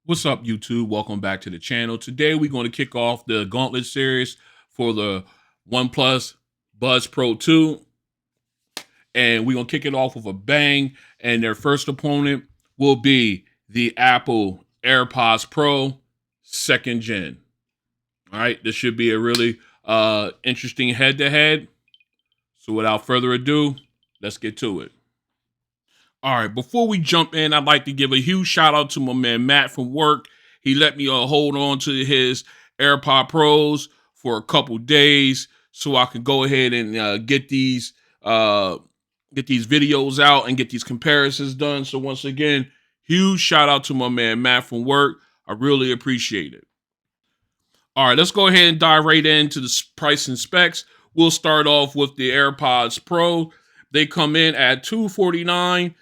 What's up, YouTube? Welcome back to the channel. Today, we're going to kick off the Gauntlet Series for the OnePlus Buds Pro 2. And we're going to kick it off with a bang. And their first opponent will be the Apple AirPods Pro 2nd Gen. All right, this should be a really interesting head-to-head. So without further ado, let's get to it. All right, before we jump in, I'd like to give a huge shout out to my man Matt from work. He let me hold on to his AirPod Pros for a couple days so I could go ahead and get these videos out and get these comparisons done. So once again, huge shout out to my man Matt from work. I really appreciate it. All right, let's go ahead and dive right into the price and specs. We'll start off with the AirPods Pro. They come in at $249.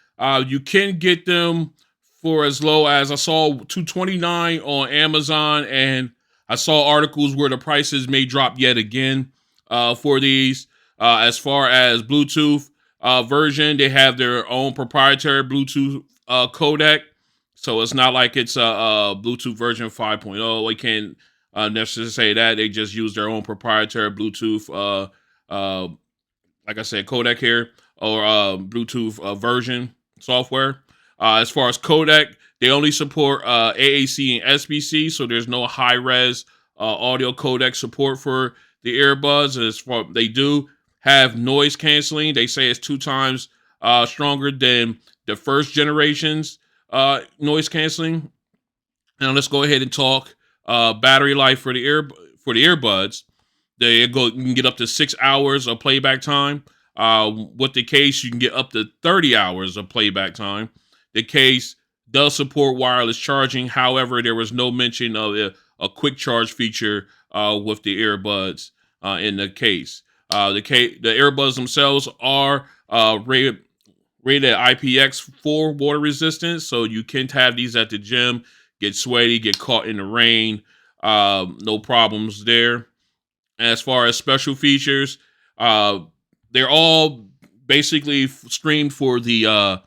You can get them for as low as I saw $229 on Amazon, and I saw articles where the prices may drop yet again for these. As far as Bluetooth version, they have their own proprietary Bluetooth codec, so it's not like it's a Bluetooth version 5.0. They can't necessarily say that. They just use their own proprietary Bluetooth, like I said, codec here, or Bluetooth version software. As far as codec, they only support AAC and SBC, so there's no high-res audio codec support for the earbuds. As far they do have noise canceling, they say it's 2 times stronger than the first generation's noise canceling. Now let's go ahead and talk battery life for the earbuds. You can get up to 6 hours of playback time. With the case, you can get up to 30 hours of playback time. The case does support wireless charging. However, there was no mention of a quick charge feature with the earbuds in the case. The earbuds themselves are rated at IPX4 water resistance, so you can have these at the gym, get sweaty, get caught in the rain. No problems there. As far as special features, they're all basically streamed for the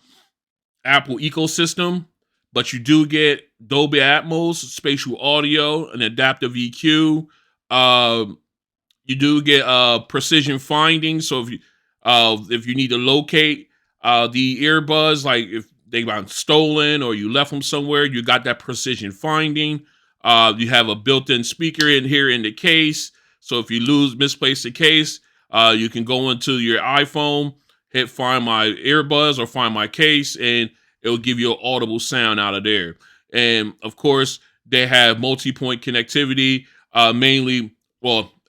Apple ecosystem, but you do get Dolby Atmos, spatial audio, an adaptive EQ. You do get precision finding. So if you need to locate the earbuds, like if they got stolen or you left them somewhere, you got that precision finding. You have a built-in speaker in here in the case. So if you misplace the case, you can go into your iPhone, hit find my earbuds or find my case, and it'll give you an audible sound out of there. And of course, they have multi-point connectivity,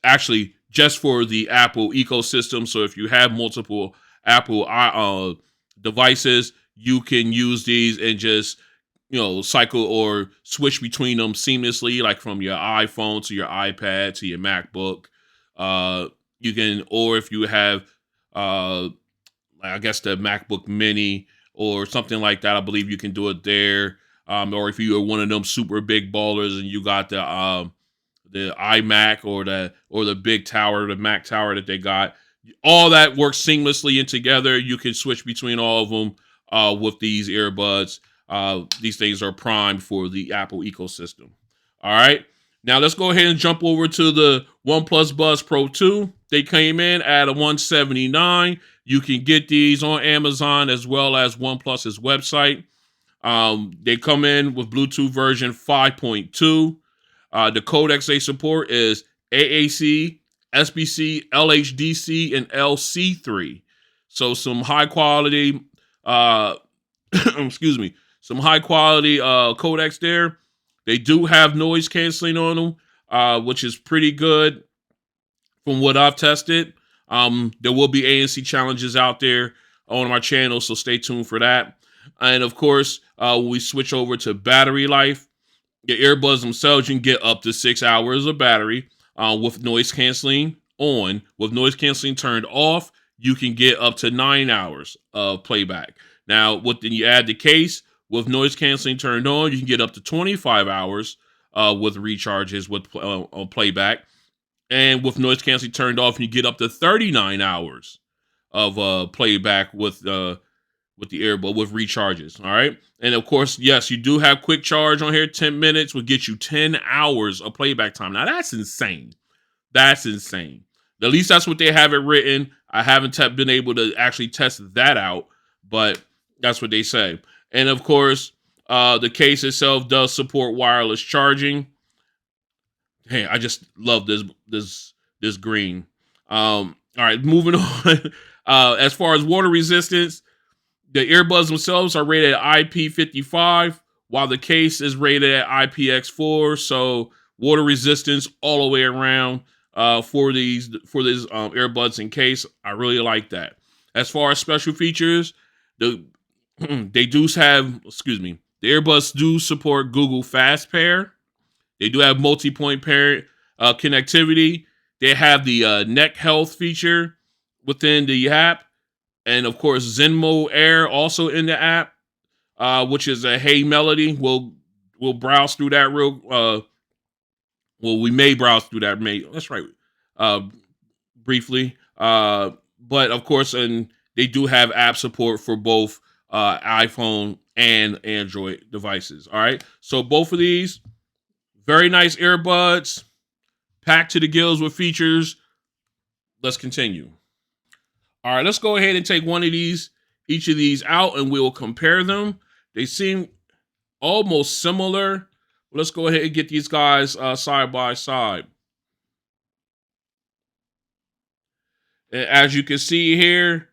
actually just for the Apple ecosystem. So if you have multiple Apple devices, you can use these and just cycle or switch between them seamlessly, like from your iPhone to your iPad to your MacBook. You can, or if you have, I guess the MacBook Mini or something like that, I believe you can do it there. Or if you are one of them super big ballers and you got the iMac or the big tower, the Mac tower that they got, all that works seamlessly and together. You can switch between all of them with these earbuds. These things are primed for the Apple ecosystem. All right. Now let's go ahead and jump over to the OnePlus Buds Pro 2. They came in at a $179. You can get these on Amazon as well as OnePlus's website. They come in with Bluetooth version 5.2. The codecs they support is AAC, SBC, LHDC, and LC3. So some high quality, excuse me, some high quality codecs there. They do have noise canceling on them, which is pretty good from what I've tested. There will be ANC challenges out there on my channel, so stay tuned for that. And of course, when we switch over to battery life, the earbuds themselves, you can get up to 6 hours of battery with noise canceling on. With noise canceling turned off, you can get up to 9 hours of playback. Now, then you add the case, with noise canceling turned on, you can get up to 25 hours with recharges with playback. And with noise canceling turned off, you get up to 39 hours of playback with with the earbud with recharges. All right. And of course, yes, you do have quick charge on here. 10 minutes will get you 10 hours of playback time. Now that's insane. That's insane. At least that's what they have it written. I haven't been able to actually test that out, but that's what they say. And of course, the case itself does support wireless charging. Hey, I just love this green. All right, moving on. As far as water resistance, the earbuds themselves are rated at IP55, while the case is rated at IPX4. So water resistance all the way around for these earbuds and case. I really like that. As far as special features, the they do have, the earbuds do support Google Fast Pair. They do have multi-point pair connectivity. They have the neck health feature within the app, and of course Zenmo Air also in the app, which is a Hey Melody. We'll browse through that real. We may browse through that. That's right. Uh, briefly, but of course, and they do have app support for both iPhone and Android devices. All right, so both of these very nice earbuds, packed to the gills with features. Let's continue. All right, let's go ahead and take each of these out, and we'll compare them. They seem almost similar. Let's go ahead and get these guys side by side. And as you can see here,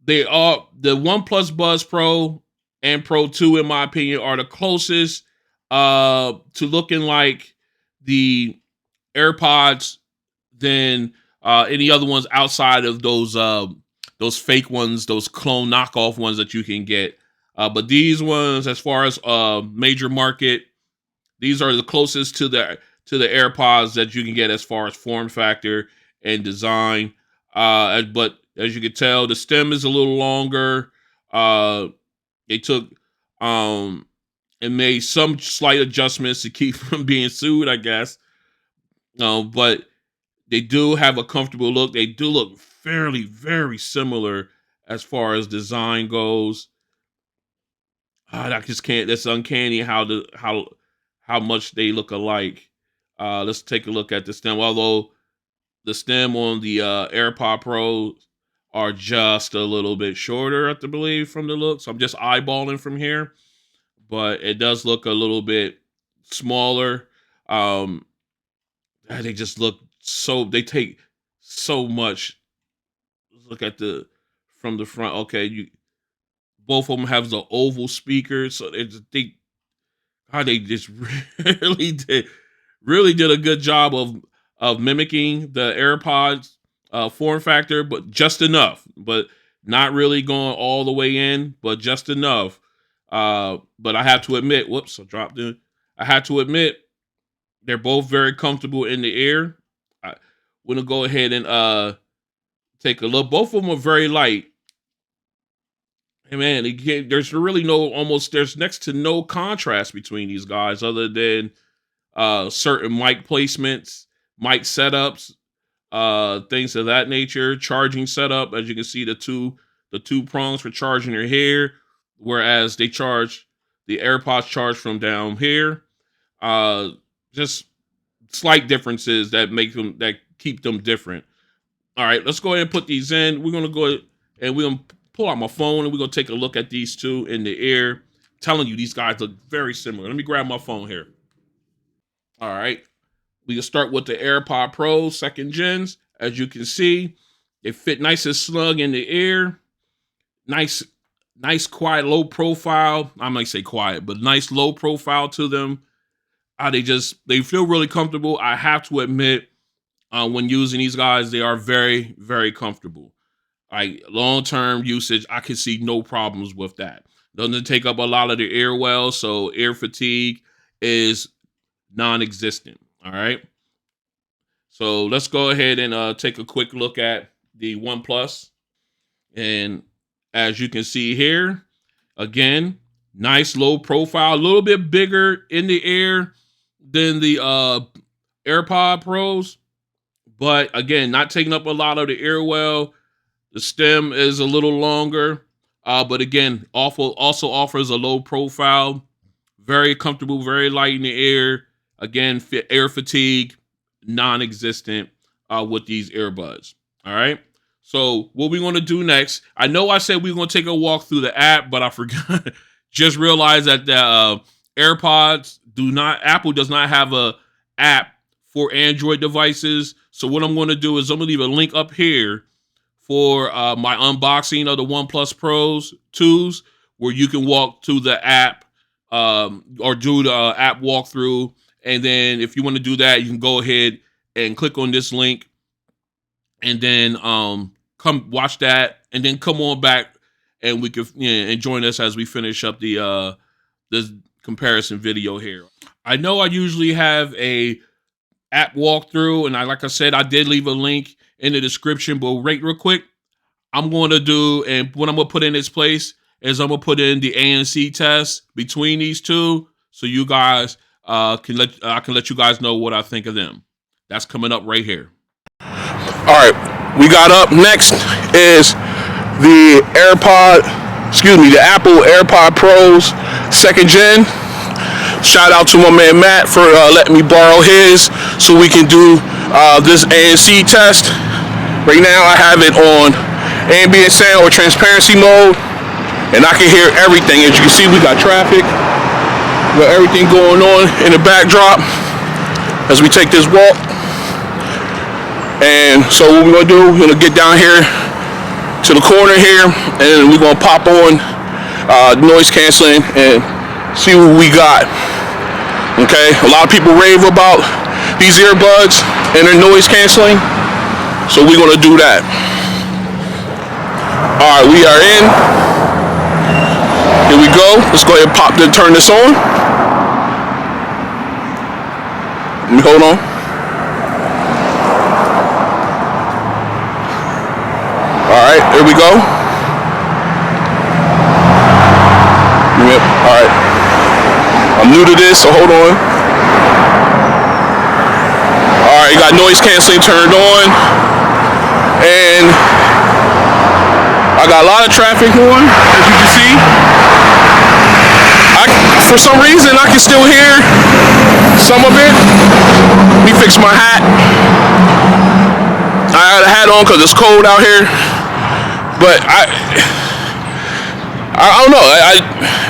they are the OnePlus Buds Pro and Pro 2, in my opinion, are the closest to looking like the AirPods than any other ones outside of those fake ones, those clone knockoff ones that you can get. But these ones, as far as major market, these are the closest to the AirPods that you can get as far as form factor and design. But as you can tell, the stem is a little longer. They took and made some slight adjustments to keep from being sued, I guess. But they do have a comfortable look. They do look fairly, very similar as far as design goes. I just can't. That's uncanny how much they look alike. Let's take a look at the stem. Although the stem on the AirPod Pro are just a little bit shorter, I have to believe, from the looks. I'm just eyeballing from here, but it does look a little bit smaller. They just look so. They take so much. Look at from the front. Okay, both of them have the oval speakers, so they just really did a good job of mimicking the AirPods form factor, but just enough, but not really going all the way in, but just enough. But I have to admit, whoops, I dropped it. I have to admit, they're both very comfortable in the ear. I'm gonna go ahead and take a look. Both of them are very light. Hey man, there's really there's next to no contrast between these guys other than certain mic placements, mic setups, things of that nature, charging setup. As you can see, the two prongs for charging your hair, whereas the AirPods charge from down here. Just slight differences that keep them different. All right, let's go ahead and put these in. We're gonna go and we're gonna pull out my phone and we're gonna take a look at these two in the ear. I'm telling you, these guys look very similar. Let me grab my phone here. All right, we can start with the AirPod Pro 2nd gens. As you can see, they fit nice and snug in the ear. Nice, quiet, low profile. I might say quiet, but nice low profile to them. They feel really comfortable. I have to admit, when using these guys, they are very, very comfortable. Like long-term usage, I can see no problems with that. Doesn't take up a lot of the ear wells, so ear fatigue is non-existent. All right. So let's go ahead and take a quick look at the OnePlus. And as you can see here, again, nice low profile, a little bit bigger in the ear than the AirPod Pros. But again, not taking up a lot of the ear well. The stem is a little longer. But again, also offers a low profile, very comfortable, very light in the air. Again, air fatigue, non-existent with these earbuds. All right. So what we're going to do next, I know I said we are going to take a walk through the app, but I forgot. Just realized that the AirPods Apple does not have a app for Android devices. So what I'm going to do is I'm going to leave a link up here for my unboxing of the OnePlus Pros 2s, where you can walk to the app or do the app walkthrough. And then if you want to do that, you can go ahead and click on this link and then come watch that and then come on back and we can and join us as we finish up the this comparison video here. I know I usually have a app walkthrough, and like I said, I did leave a link in the description, but real quick, I'm going to do, and what I'm going to put in its place is I'm going to put in the ANC test between these two, so you guys I can let you guys know what I think of them. That's coming up right here. All right, we got up next is the the Apple Airpods Pros 2nd Gen. Shout out to my man Matt for letting me borrow his so we can do this ANC test. Right now I have it on ambient sound or transparency mode, and I can hear everything. As you can see, we got traffic, we got everything going on in the backdrop as we take this walk. And so what we're gonna do, we're gonna get down here to the corner here, and we're gonna pop on noise canceling and see what we got. Okay, a lot of people rave about these earbuds and their noise canceling, so we're gonna do that. All right, we are in. Here we go. Let's go ahead and turn this on. Let me hold on. All right, here we go. Yep. All right. I'm new to this, so hold on. All right, you got noise canceling turned on, and I got a lot of traffic on, as you can see. For some reason, I can still hear some of it. Let me fix my hat. I had a hat on because it's cold out here, but I don't know.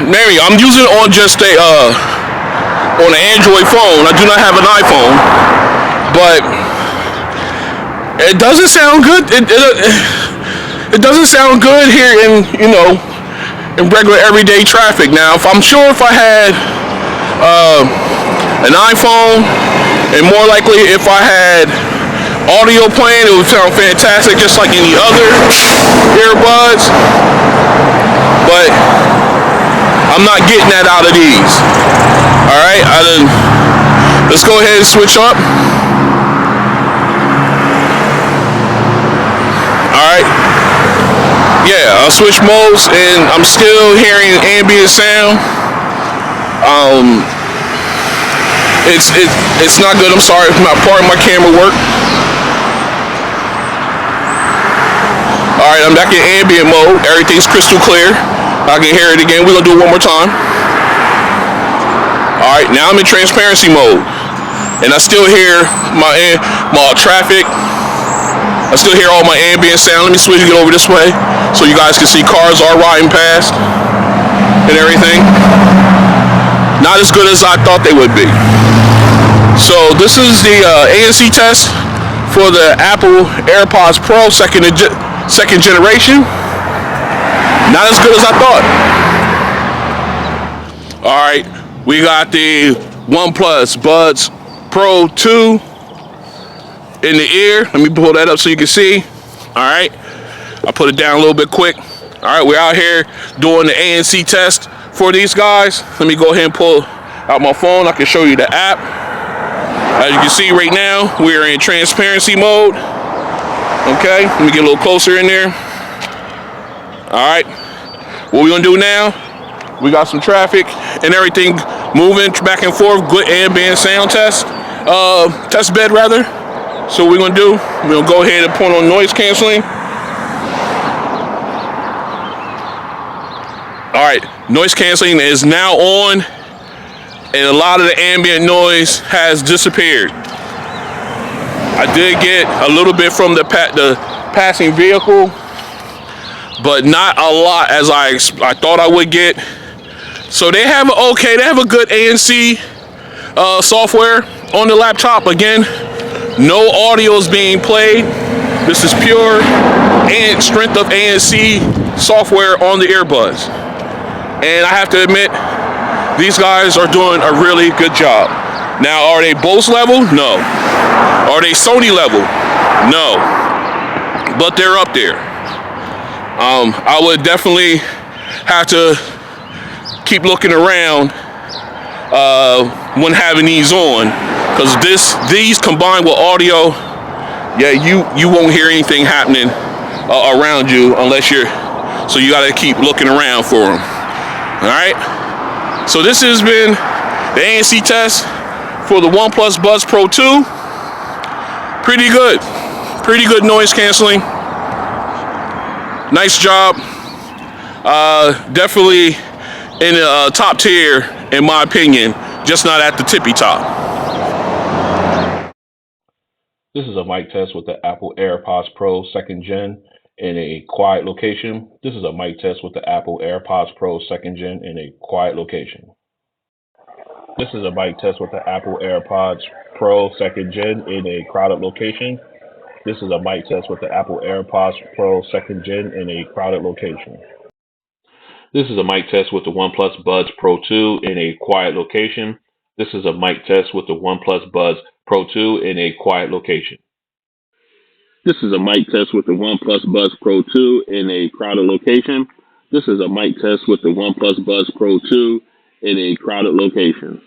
Maybe I'm using it on just on an Android phone. I do not have an iPhone, but it doesn't sound good. It doesn't sound good here in in regular everyday traffic. Now, if I had an iPhone, and more likely if I had audio playing, it would sound fantastic, just like any other earbuds. But I'm not getting that out of these. All right, let's go ahead and switch up. All right, yeah, I'll switch modes, and I'm still hearing ambient sound. It's not good. I'm sorry if not part of my camera work. All right, I'm back in ambient mode. Everything's crystal clear. I can hear it again. We're gonna do it one more time. All right, now I'm in transparency mode, and I still hear my traffic. I still hear all my ambient sound. Let me switch it over this way so you guys can see cars are riding past and everything. Not as good as I thought they would be. So this is the ANC test for the Apple Airpods Pro second generation. Not as good as I thought. All right, we got the OnePlus Buds Pro 2 in the ear. Let me pull that up so you can see. All right, I put it down a little bit quick. All right, we're out here doing the ANC test for these guys. Let me go ahead and pull out my phone. I can show you the app. As you can see right now, we're in transparency mode. Okay, let me get a little closer in there. All right, what we're gonna do now, we got some traffic and everything moving back and forth. Good ambient sound test bed rather. So what we're gonna do, we're gonna go ahead and put on noise canceling. All right, noise canceling is now on, and a lot of the ambient noise has disappeared. I did get a little bit from the passing vehicle, but not a lot as I thought I would get. So they have a good ANC software on the laptop. Again, no audio is being played. This is pure and strength of ANC software on the earbuds. And I have to admit, these guys are doing a really good job. Now, are they Bose level? No. Are they Sony level? No. But they're up there. I would definitely have to keep looking around when having these on, because these combined with audio, yeah, you won't hear anything happening around you unless so you got to keep looking around for them. All right. So this has been the ANC test for the OnePlus Buds Pro 2. Pretty good noise canceling. Nice job. Definitely in the top tier, in my opinion, just not at the tippy top. This is a mic test with the Apple Airpods Pro 2nd Gen in a quiet location. This is a mic test with the Apple Airpods Pro 2nd Gen in a quiet location. This is a mic test with the Apple Airpods Pro 2nd Gen in a crowded location. This is a mic test with the Apple Airpods Pro 2nd Gen in a crowded location. This is a mic test with the OnePlus Buds Pro 2 in a quiet location. This is a mic test with the OnePlus Buds Pro 2 in a quiet location. This is a mic test with the OnePlus Buds Pro 2 in a crowded location. This is a mic test with the OnePlus Buds Pro 2 in a crowded location.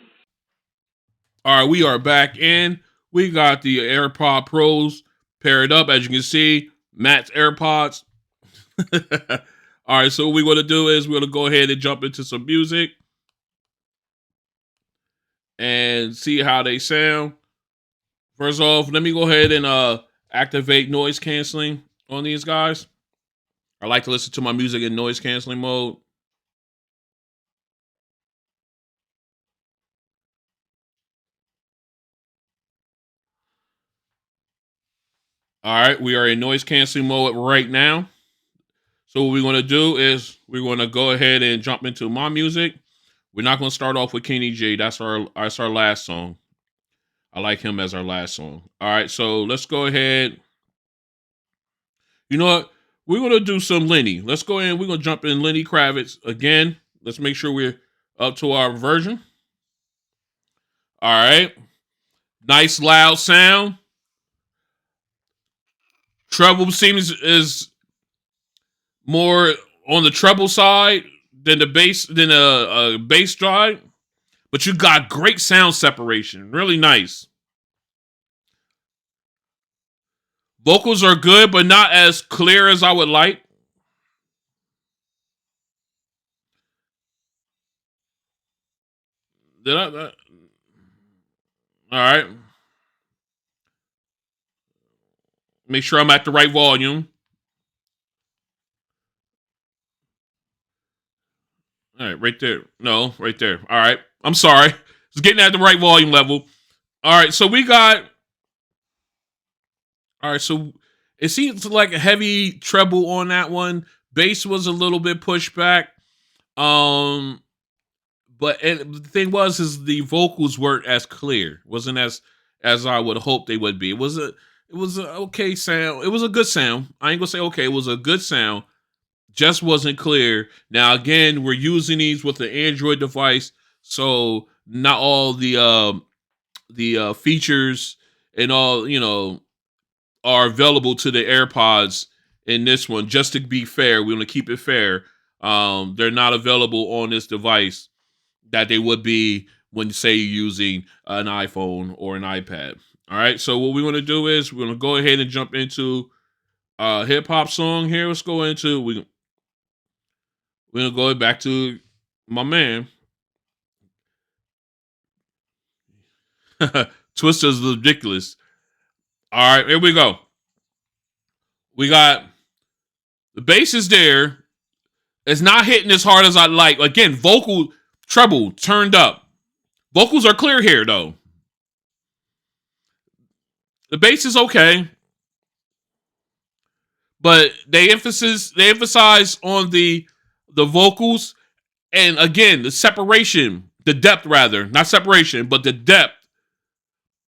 All right, we are back in. We got the AirPod Pros paired up, as you can see, Matt's AirPods. All right, so what we're going to do is we're going to go ahead and jump into some music and see how they sound. First off, let me go ahead and activate noise canceling on these guys. I like to listen to my music in noise canceling mode. All right, we are in noise canceling mode right now. So what we're going to do is we're going to go ahead and jump into my music. We're not going to start off with Kenny G. That's our last song. I like him as our last song. All right, so let's go ahead. You know what? We're going to do some Lenny. Let's go in. We're going to jump in Lenny Kravitz again. Let's make sure we're up to our version. All right. Nice loud sound. Treble seems is more on the treble side than the bass, than a bass drive, but you got great sound separation. Really nice. Vocals are good, but not as clear as I would like. All right. Make sure I'm at the right volume. All right, right there. No, right there. All right. I'm sorry. It's getting at the right volume level. All right, so we got. All right, so it seems like a heavy treble on that one. Bass was a little bit pushed back. But the thing is the vocals weren't as clear. Wasn't as I would hope they would be. It was a okay sound. It was a good sound. I ain't gonna say okay. It was a good sound. Just wasn't clear. Now again, we're using these with the Android device, so not all the features and all are available to the AirPods in this one. Just to be fair, we want to keep it fair. They're not available on this device that they would be when, say, you're using an iPhone or an iPad. All right, so what we want to do is we're going to go ahead and jump into a hip-hop song here. Let's go into, we're going to go back to my man. Twister's ridiculous. All right, here we go. We got the bass is there. It's not hitting as hard as I like. Again, vocal treble turned up. Vocals are clear here though. The bass is okay, but they emphasize on the vocals, and again the separation, the depth rather, not separation, but the depth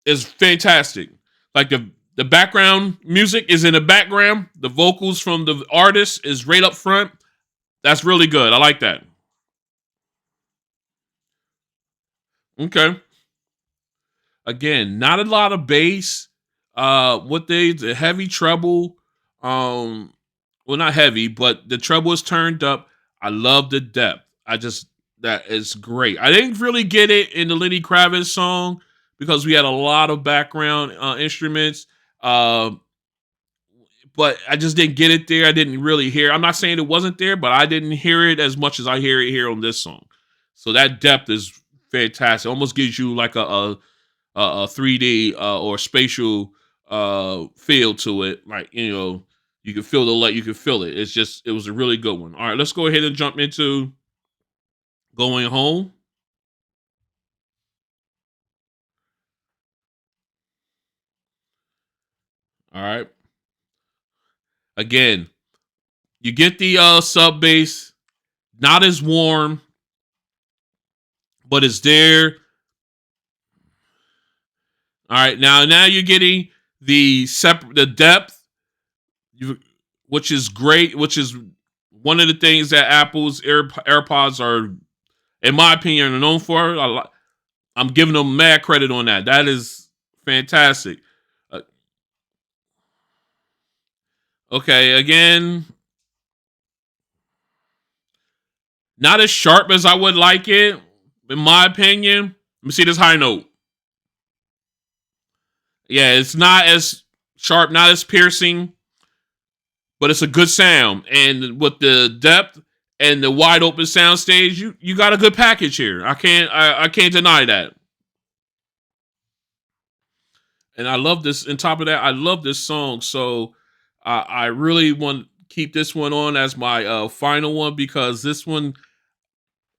is fantastic. Like the background music is in the background, the vocals from the artist is right up front. That's really good. I like that. Okay. Again, not a lot of bass. The heavy treble, well, not heavy, but the treble is turned up. I love the depth. That is great. I didn't really get it in the Lenny Kravitz song because we had a lot of background instruments. But I just didn't get it there. I didn't really hear. I'm not saying it wasn't there, but I didn't hear it as much as I hear it here on this song. So that depth is fantastic. It almost gives you like a 3D or spatial feel to it. Like, you can feel the light, you can feel it. It was a really good one. All right, let's go ahead and jump into Going Home. All right. Again, you get the sub bass, not as warm, but it's there. All right, now you're getting the depth, which is great, which is one of the things that Apple's AirPods are, in my opinion, are known for. I'm giving them mad credit on that. That is fantastic. Okay, again, not as sharp as I would like it, in my opinion. Let me see this high note. Yeah, it's not as sharp, not as piercing, but it's a good sound. And with the depth and the wide open sound stage, you got a good package here. I can't deny that. And I love this. On top of that, I love this song. So I really want to keep this one on as my final one, because this one,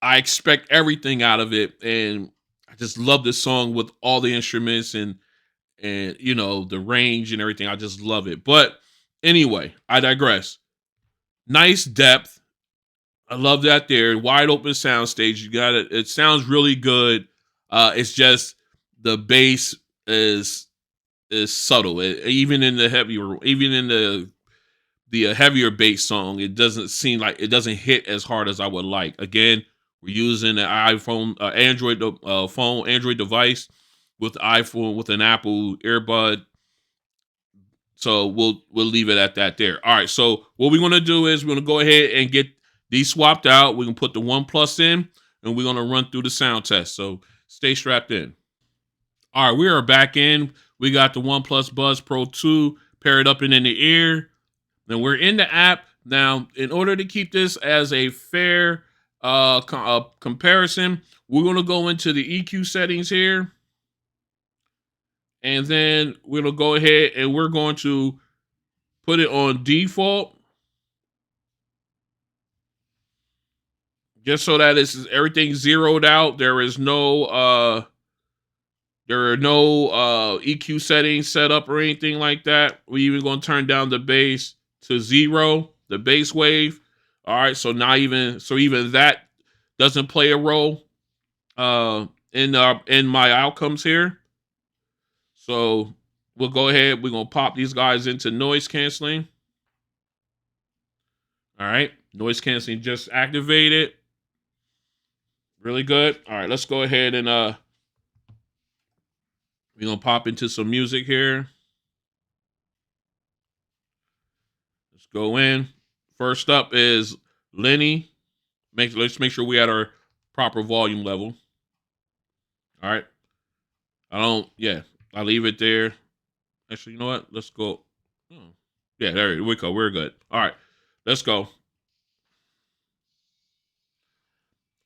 I expect everything out of it, and I just love this song with all the instruments and the range and everything. I just love it. But anyway, I digress. Nice depth. I love that there. Wide open sound stage. You got it. It sounds really good. It's just the bass is subtle. Even in the heavier bass song, it doesn't seem like it doesn't hit as hard as I would like. Again, we're using an iPhone, Android device with an Apple earbud. So we'll leave it at that there. All right. So what we're gonna do is we're gonna go ahead and get these swapped out. We're gonna put the OnePlus in, and we're gonna run through the sound test. So stay strapped in. All right, we are back in. We got the OnePlus Buds Pro 2 paired up and in the ear. Now we're in the app. Now, in order to keep this as a fair comparison, we're gonna go into the EQ settings here. And then we're going to go ahead and we're going to put it on default. Just so that everything zeroed out. There are no EQ settings set up or anything like that. We're even going to turn down the bass to 0, the bass wave. All right, so even that doesn't play a role in my outcomes here. So we'll go ahead. We're going to pop these guys into noise canceling. All right. Noise canceling just activated. Really good. All right. Let's go ahead and we're going to pop into some music here. Let's go in. First up is Lenny. Let's make sure we at our proper volume level. All right. I leave it there. Actually, you know what? Let's go. Yeah, there we go. We're good. All right, let's go.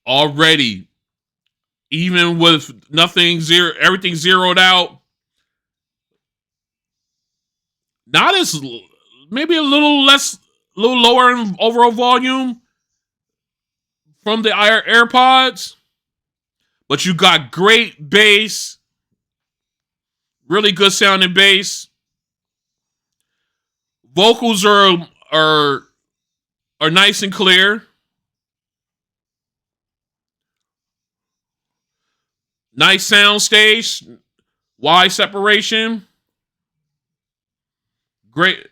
Already, even with everything zeroed out, maybe a little lower in overall volume, from the AirPods, but you got great bass, really good sounding bass. Vocals are nice and clear. Nice sound stage, wide separation. Great.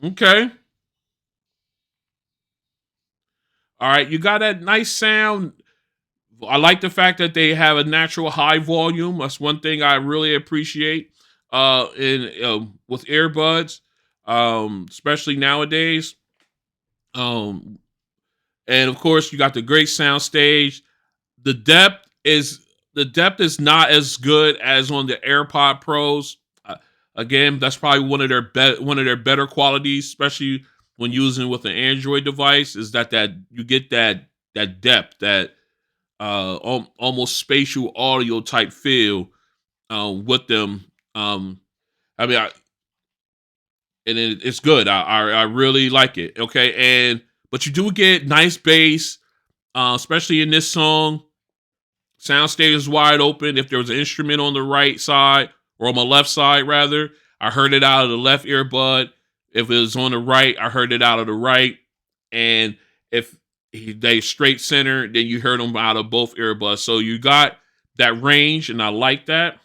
Okay. All right, you got that nice sound. I like the fact that they have a natural high volume. That's one thing I really appreciate in with earbuds, especially nowadays. Um, and of course, you got the great sound stage. The depth is not as good as on the AirPod Pros. Again, that's probably one of their better qualities, especially when using with an Android device. Is that you get that depth, that almost spatial audio type feel with them. I mean, it's good. I really like it. Okay, but you do get nice bass, especially in this song. Soundstage is wide open. If there was an instrument on the right side or on my left side, rather, I heard it out of the left earbud. If it was on the right, I heard it out of the right. And if they straight center, then you heard them out of both earbuds. So you got that range, and I like that.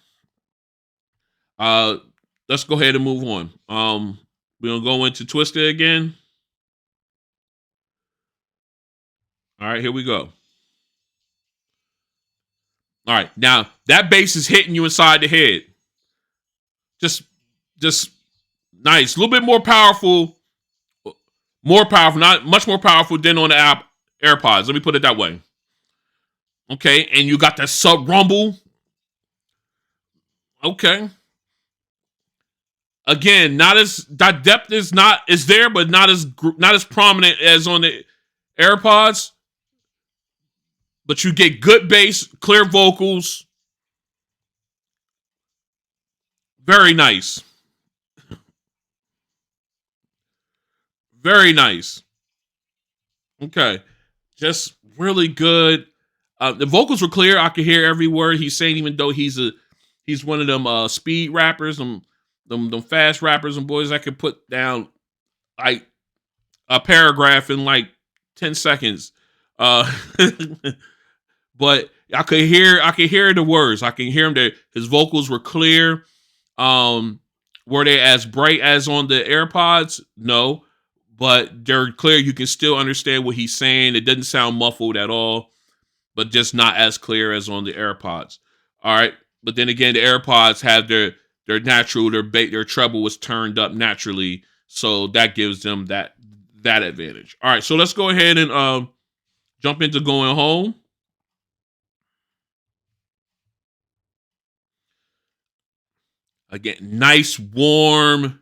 Uh, let's go ahead and move on. We're gonna go into Twisted again. All right, here we go. All right, now that bass is hitting you inside the head. Just nice, a little bit more powerful, not much more powerful than on the AirPods. Let me put it that way. Okay, and you got that sub rumble. Okay. Again, not as that depth is there, but not as prominent as on the AirPods. But you get good bass, clear vocals. Very nice. Very nice. Okay. Just really good. The vocals were clear. I could hear every word he's saying, even though he's one of them speed rappers, them fast rappers and boys that could put down like a paragraph in like 10 seconds. But I could hear the words. I can hear him that his vocals were clear. Were they as bright as on the AirPods? No, but they're clear. You can still understand what he's saying. It doesn't sound muffled at all, but just not as clear as on the AirPods. All right, but then again, the AirPods have their natural, their treble was turned up naturally, so that gives them that advantage. All right, so let's go ahead and jump into Going Home. Again, nice warm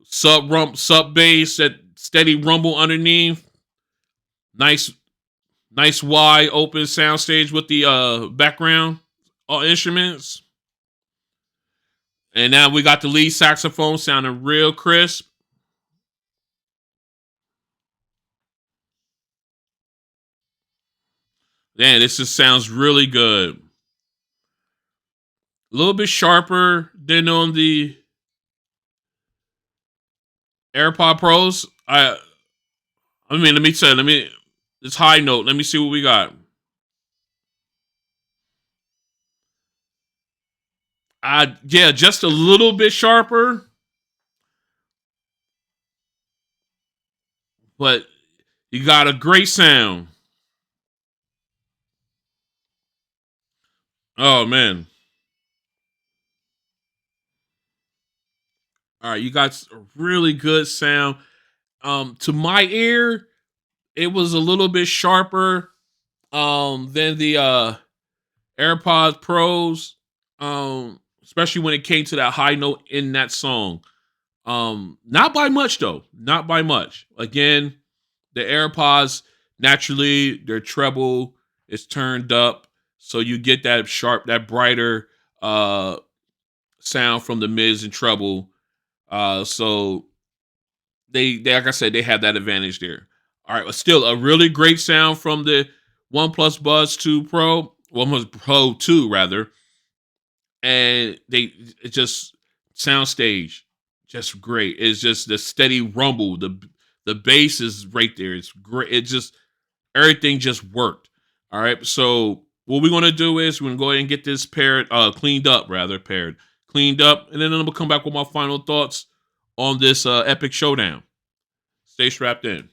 sub bass, that steady rumble underneath. Nice wide open soundstage with the background instruments. And now we got the lead saxophone sounding real crisp. Man, this just sounds really good. A little bit sharper than on the AirPod Pros. It's high note. Let me see what we got. Yeah, just a little bit sharper. But you got a great sound. Oh man. All right, you got a really good sound. To my ear, it was a little bit sharper than the AirPods Pros. Especially when it came to that high note in that song. Not by much though. Not by much. Again, the AirPods naturally their treble is turned up, so you get that sharp, that brighter sound from the mids and treble. So they like I said, they have that advantage there. All right, but still a really great sound from the OnePlus Buds 2 Pro, OnePlus Pro 2 rather, and it just soundstage just great. It's just the steady rumble, the bass is right there. It's great. It just everything just worked. All right, so what we're gonna do is we're gonna go ahead and get this cleaned up, cleaned up, and then I'm gonna come back with my final thoughts on this epic showdown. Stay strapped in.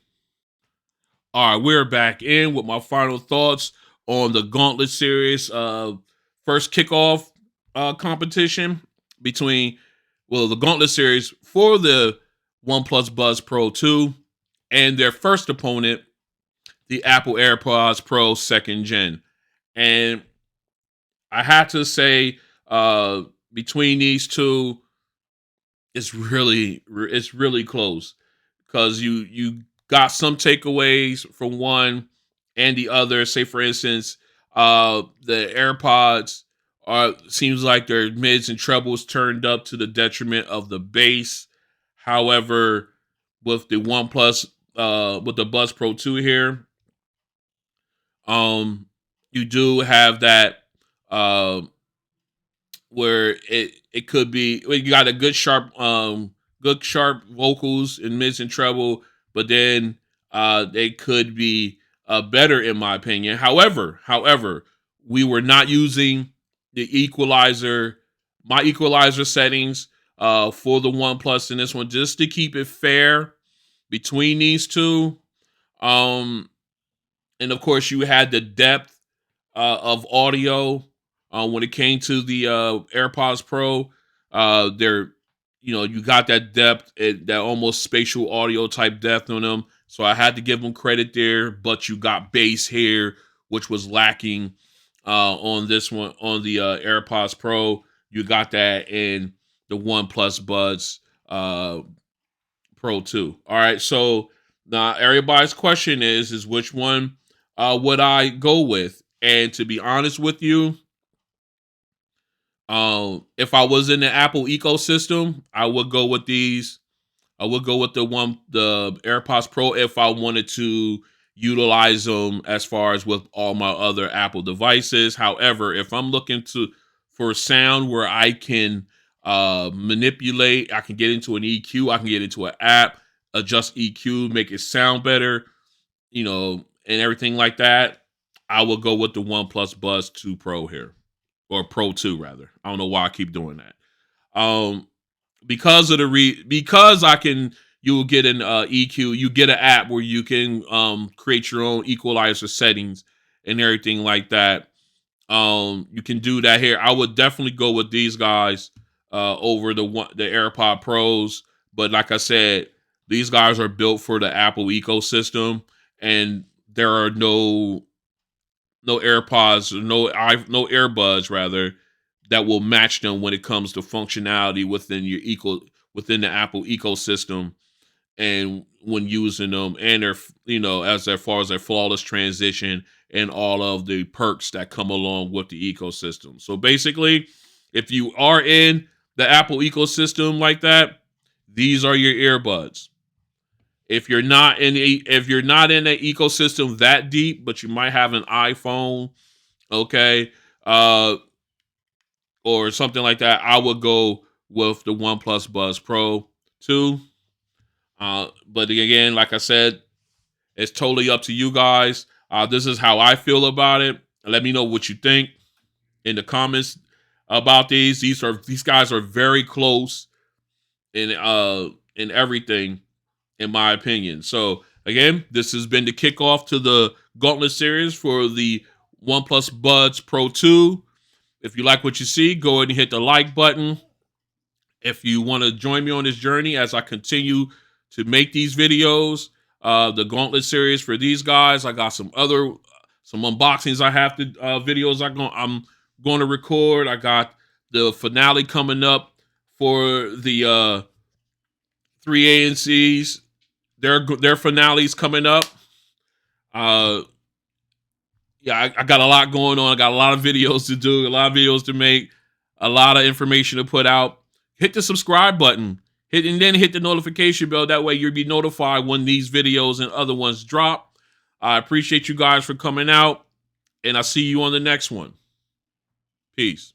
All right, we're back in with my final thoughts on the Gauntlet Series first kickoff competition between, well, the Gauntlet Series for the OnePlus Buds Pro 2 and their first opponent, the Apple Airpods Pro 2nd Gen. And I had to say, between these two, it's really close because you got some takeaways from one and the other. Say for instance, the AirPods seems like their mids and trebles turned up to the detriment of the bass. However, with the OnePlus with the Buds Pro 2 here, you do have that where it could be, well, you got a good sharp vocals in mids and treble, but then they could be better in my opinion. However, we were not using my equalizer settings for the OnePlus in this one, just to keep it fair between these two. And of course, you had the depth of audio when it came to the AirPods Pro. You got that depth, that almost spatial audio type depth on them. So I had to give them credit there. But you got bass here, which was lacking on this one, on the AirPods Pro. You got that in the OnePlus Buds Pro 2. All right, so now everybody's question is which one would I go with? And to be honest with you, if I was in the Apple ecosystem, I would go with these. I would go with the AirPods Pro if I wanted to utilize them as far as with all my other Apple devices. However, if I'm looking for sound where I can manipulate, I can get into an EQ, I can get into an app, adjust EQ, make it sound better, and everything like that, I will go with the OnePlus Buds 2 Pro here, or Pro 2 rather. I don't know why I keep doing that. Because you will get an EQ, you get an app where you can create your own equalizer settings and everything like that. You can do that here. I would definitely go with these guys over the AirPod Pros, but like I said, these guys are built for the Apple ecosystem, and there are no AirPods or no earbuds rather that will match them when it comes to functionality within the Apple ecosystem, and when using them, and as far as their flawless transition and all of the perks that come along with the ecosystem. So basically, if you are in the Apple ecosystem like that, these are your earbuds. If you're not in the ecosystem that deep, but you might have an iPhone, okay, or something like that, I would go with the OnePlus Buds Pro 2. But again, like I said, it's totally up to you guys. This is how I feel about it. Let me know what you think in the comments about these. These guys are very close in everything, in my opinion. So again, this has been the kickoff to the Gauntlet Series for the OnePlus Buds Pro 2. If you like what you see, go ahead and hit the like button. If you want to join me on this journey as I continue to make these videos, the Gauntlet Series for these guys, I got some unboxings I have to videos I'm going to record. I got the finale coming up for the 3 ANCs. Their finales coming up. I got a lot going on. I got a lot of videos to do, a lot of videos to make, a lot of information to put out. Hit the subscribe button. And then hit the notification bell. That way you'll be notified when these videos and other ones drop. I appreciate you guys for coming out, and I'll see you on the next one. Peace.